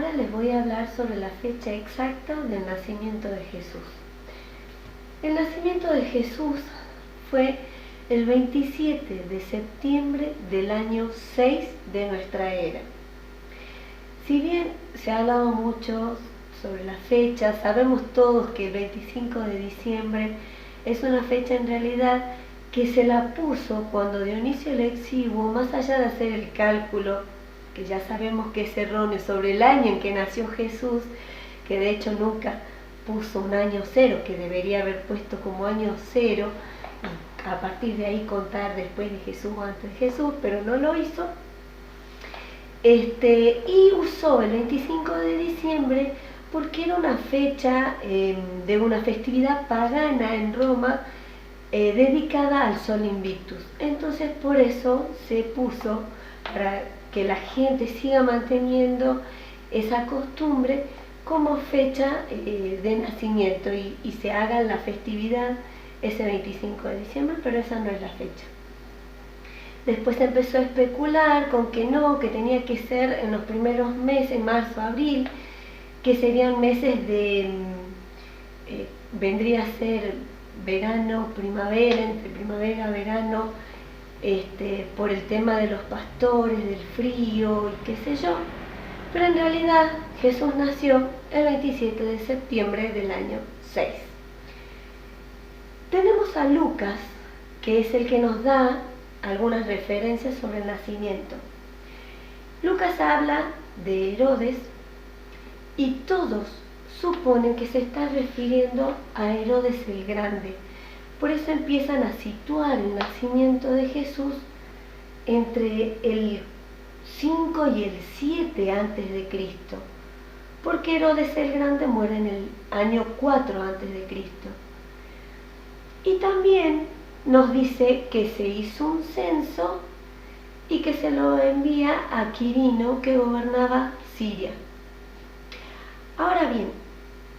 Ahora les voy a hablar sobre la fecha exacta del nacimiento de Jesús. El nacimiento de Jesús fue el 27 de septiembre del año 6 de nuestra era. Si bien se ha hablado mucho sobre la fecha, sabemos todos que el 25 de diciembre es una fecha en realidad que se la puso cuando Dionisio el Exiguo, más allá de hacer el cálculo, que ya sabemos que es erróneo, sobre el año en que nació Jesús, que de hecho nunca puso un año cero, que debería haber puesto como año cero, y a partir de ahí contar después de Jesús o antes de Jesús, pero no lo hizo. Y usó el 25 de diciembre porque era una fecha de una festividad pagana en Roma dedicada al Sol Invictus. Entonces por eso se puso, para que la gente siga manteniendo esa costumbre como fecha de nacimiento y se haga la festividad ese 25 de diciembre, pero esa no es la fecha. Después se empezó a especular con que no, que tenía que ser en los primeros meses, marzo, abril, que serían meses de, vendría a ser verano, primavera, entre primavera y verano, por el tema de los pastores, del frío y qué sé yo. Pero en realidad Jesús nació el 27 de septiembre del año 6. Tenemos a Lucas, que es el que nos da algunas referencias sobre el nacimiento. Lucas habla de Herodes y todos suponen que se está refiriendo a Herodes el Grande. Por eso empiezan a situar el nacimiento de Jesús entre el 5 y el 7 antes de Cristo, porque Herodes el Grande muere en el año 4 antes de Cristo. Y también nos dice que se hizo un censo y que se lo envía a Quirino, que gobernaba Siria. Ahora bien,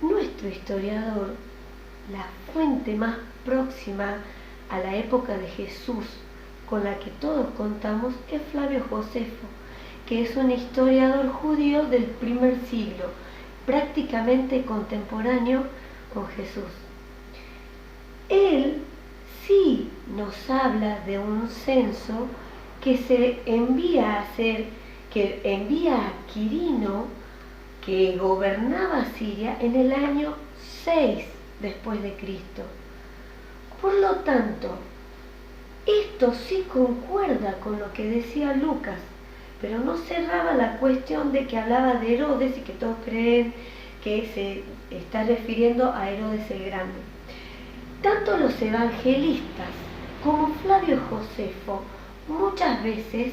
nuestro historiador, la fuente más próxima a la época de Jesús, con la que todos contamos, es Flavio Josefo, que es un historiador judío del primer siglo, prácticamente contemporáneo con Jesús. Él sí nos habla de un censo que se envía a hacer, que envía a Quirino, que gobernaba Siria, en el año 6 después de Cristo. Por lo tanto, esto sí concuerda con lo que decía Lucas, pero no cerraba la cuestión de que hablaba de Herodes y que todos creen que se está refiriendo a Herodes el Grande. Tanto los evangelistas como Flavio Josefo muchas veces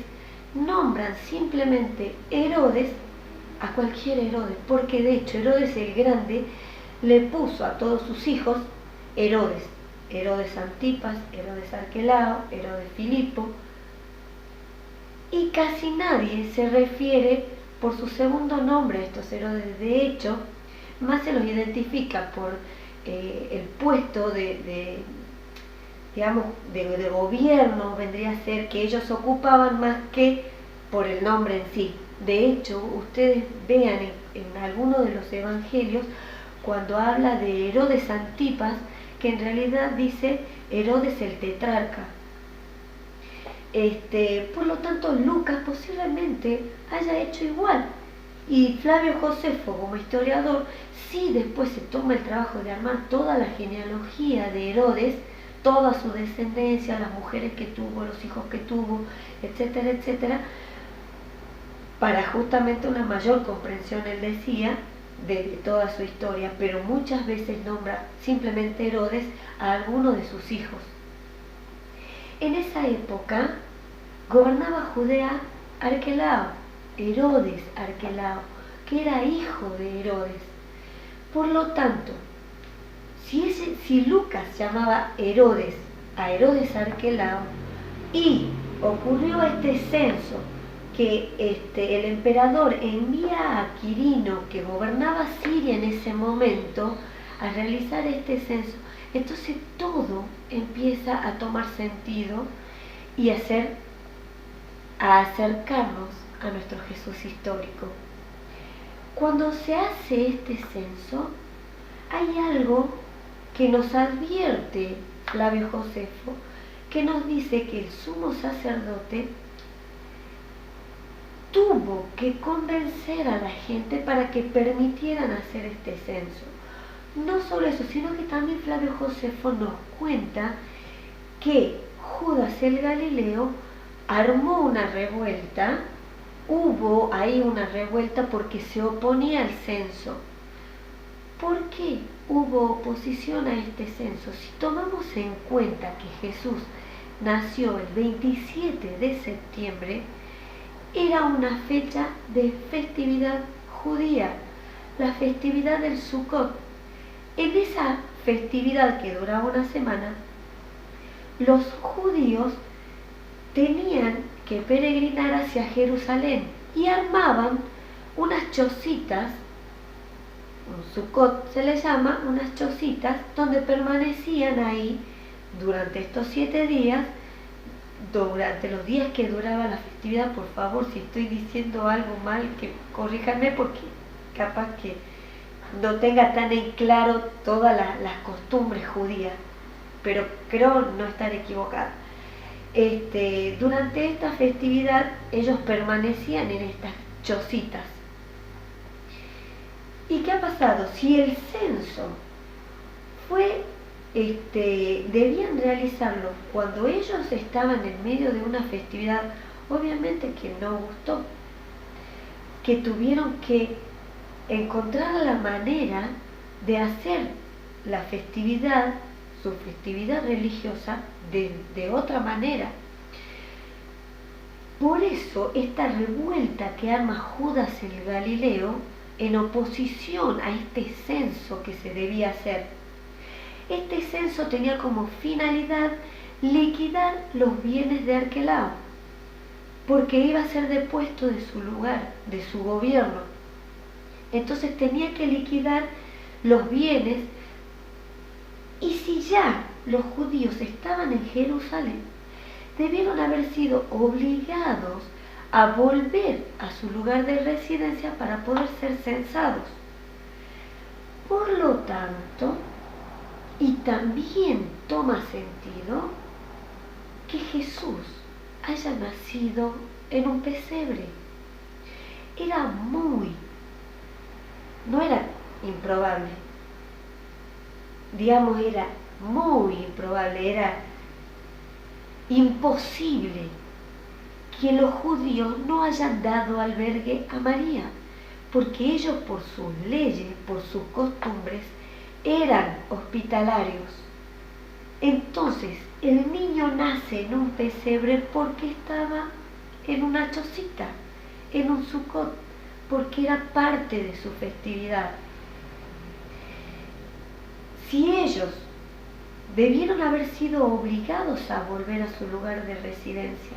nombran simplemente Herodes a cualquier Herodes, porque de hecho Herodes el Grande le puso a todos sus hijos Herodes. Herodes Antipas, Herodes Arquelao, Herodes Filipo, y casi nadie se refiere por su segundo nombre a estos Herodes. De hecho, más se los identifica por el puesto de gobierno, vendría a ser, que ellos ocupaban, más que por el nombre en sí. De hecho, ustedes vean en alguno de los evangelios, cuando habla de Herodes Antipas, que en realidad dice Herodes el tetrarca. Por lo tanto, Lucas posiblemente haya hecho igual. Y Flavio Josefo, como historiador, sí después se toma el trabajo de armar toda la genealogía de Herodes, toda su descendencia, las mujeres que tuvo, los hijos que tuvo, etcétera, etcétera, para justamente una mayor comprensión, él decía, de toda su historia, pero muchas veces nombra simplemente Herodes a alguno de sus hijos. En esa época gobernaba Judea Arquelao, Herodes Arquelao, que era hijo de Herodes. Por lo tanto, si Lucas llamaba Herodes a Herodes Arquelao y ocurrió este censo que el emperador envía a Quirino, que gobernaba Siria en ese momento, a realizar este censo, entonces todo empieza a tomar sentido y a acercarnos a nuestro Jesús histórico. Cuando se hace este censo, hay algo que nos advierte Flavio Josefo, que nos dice que el sumo sacerdote tuvo que convencer a la gente para que permitieran hacer este censo. No solo eso, sino que también Flavio Josefo nos cuenta que Judas el Galileo armó una revuelta, hubo ahí una revuelta porque se oponía al censo. ¿Por qué hubo oposición a este censo? Si tomamos en cuenta que Jesús nació el 27 de septiembre, era una fecha de festividad judía, la festividad del Sukkot. En esa festividad que duraba una semana, los judíos tenían que peregrinar hacia Jerusalén y armaban unas chocitas, un Sukkot se les llama, unas chocitas donde permanecían ahí durante estos 7 días, durante los días que duraba la festividad. Por favor, si estoy diciendo algo mal, que corríjanme, porque capaz que no tenga tan en claro todas las costumbres judías, pero creo no estar equivocada. Durante esta festividad ellos permanecían en estas chocitas. ¿Y qué ha pasado? Si el censo debían realizarlo cuando ellos estaban en medio de una festividad, obviamente que no gustó, que tuvieron que encontrar la manera de hacer la festividad, su festividad religiosa, de otra manera. Por eso esta revuelta que arma Judas el Galileo en oposición a este censo que se debía hacer. Este censo tenía como finalidad liquidar los bienes de Arquelao, porque iba a ser depuesto de su lugar, de su gobierno. Entonces tenía que liquidar los bienes, y si ya los judíos estaban en Jerusalén, debieron haber sido obligados a volver a su lugar de residencia para poder ser censados. Por lo tanto, y también toma sentido que Jesús haya nacido en un pesebre. No era improbable, digamos, era muy improbable, era imposible que los judíos no hayan dado albergue a María, porque ellos, por sus leyes, por sus costumbres, eran hospitalarios. Entonces, el niño nace en un pesebre porque estaba en una chocita, en un Sukkot, porque era parte de su festividad. Si ellos debieron haber sido obligados a volver a su lugar de residencia,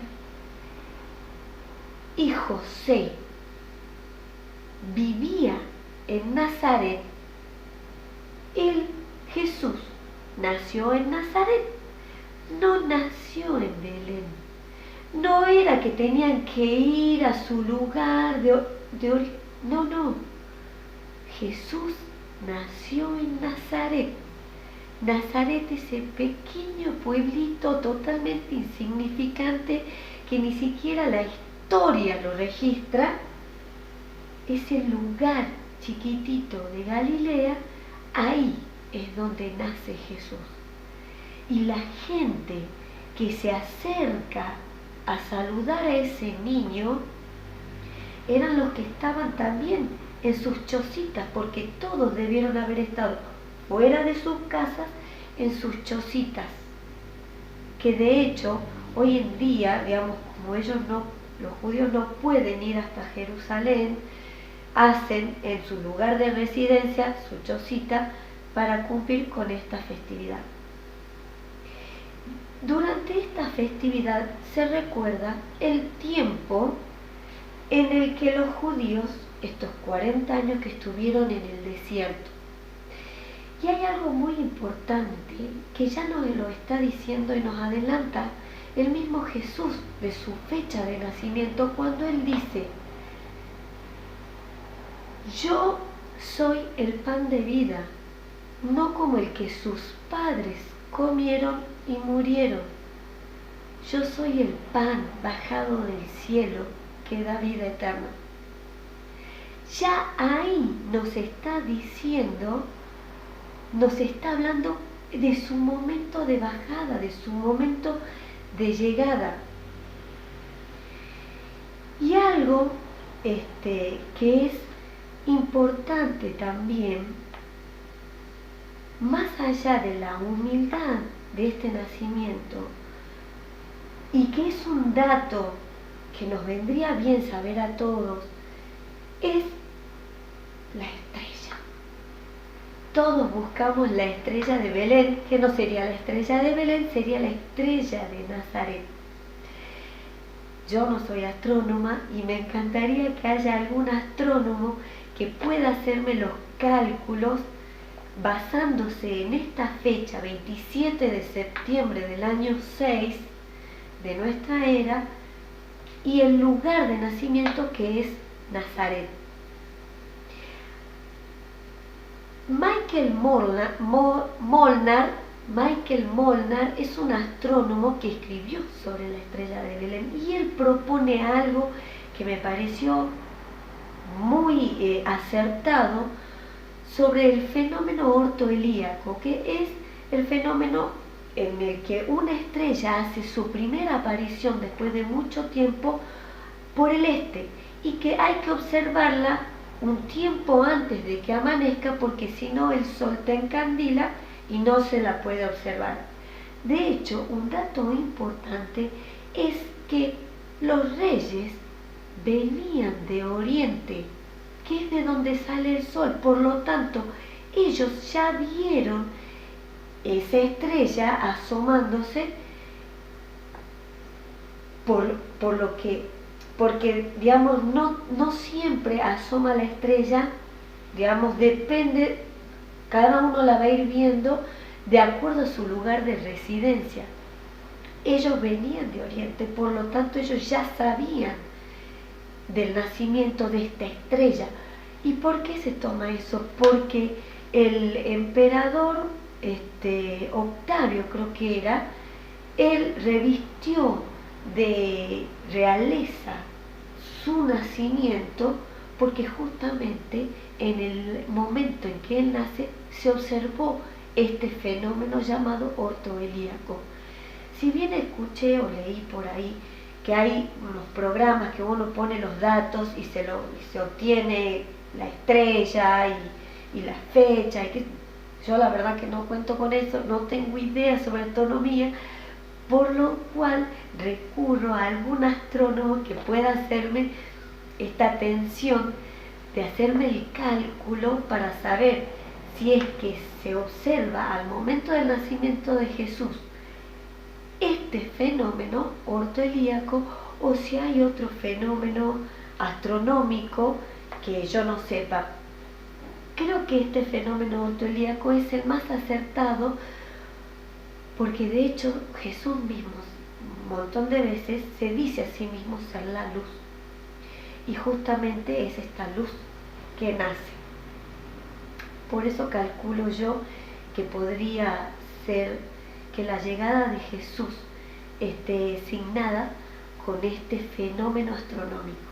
y José vivía en Nazaret, Jesús nació en Nazaret, no nació en Belén. No era que tenían que ir a su lugar de origen. No. Jesús nació en Nazaret. Nazaret, ese pequeño pueblito totalmente insignificante que ni siquiera la historia lo registra, ese lugar chiquitito de Galilea, ahí es donde nace Jesús. Y la gente que se acerca a saludar a ese niño eran los que estaban también en sus chocitas, porque todos debieron haber estado fuera de sus casas en sus chocitas, que de hecho hoy en día, digamos, como los judíos no pueden ir hasta Jerusalén, hacen en su lugar de residencia su chocita para cumplir con esta festividad. Durante esta festividad se recuerda el tiempo en el que los judíos, estos 40 años que estuvieron en el desierto. Y hay algo muy importante que ya nos lo está diciendo y nos adelanta el mismo Jesús de su fecha de nacimiento, cuando Él dice: yo soy el pan de vida, no como el que sus padres comieron y murieron. Yo soy el pan bajado del cielo que da vida eterna. Ya ahí nos está diciendo, nos está hablando de su momento de bajada, de su momento de llegada. Y algo que es importante también, más allá de la humildad de este nacimiento, y que es un dato que nos vendría bien saber a todos, es la estrella. Todos buscamos la estrella de Belén, que no sería la estrella de Belén, sería la estrella de Nazaret. Yo no soy astrónoma y me encantaría que haya algún astrónomo que pueda hacerme los cálculos basándose en esta fecha, 27 de septiembre del año 6 de nuestra era, y el lugar de nacimiento que es Nazaret. Michael Molnar es un astrónomo que escribió sobre la estrella de Belén y él propone algo que me pareció muy acertado sobre el fenómeno ortoelíaco, que es el fenómeno en el que una estrella hace su primera aparición después de mucho tiempo por el este y que hay que observarla un tiempo antes de que amanezca porque si no el sol te encandila y no se la puede observar. De hecho, un dato importante es que los reyes venían de Oriente, que es de donde sale el sol, por lo tanto ellos ya vieron esa estrella asomándose porque digamos no siempre asoma la estrella, digamos depende, cada uno la va a ir viendo de acuerdo a su lugar de residencia. Ellos venían de Oriente, por lo tanto ellos ya sabían del nacimiento de esta estrella. ¿Y por qué se toma eso? Porque el emperador Octavio, creo que era, él revistió de realeza su nacimiento porque justamente en el momento en que él nace se observó este fenómeno llamado ortoelíaco. Si bien escuché o leí por ahí que hay unos programas que uno pone los datos y se obtiene la estrella y la fecha, y que yo la verdad que no cuento con eso, no tengo idea sobre astronomía, por lo cual recurro a algún astrónomo que pueda hacerme esta atención de hacerme el cálculo para saber si es que se observa al momento del nacimiento de Jesús este fenómeno ortoelíaco o si hay otro fenómeno astronómico que yo no sepa. Creo que este fenómeno ortoelíaco es el más acertado porque de hecho Jesús mismo un montón de veces se dice a sí mismo ser la luz y justamente es esta luz que nace. Por eso calculo yo que podría ser que la llegada de Jesús esté signada con este fenómeno astronómico.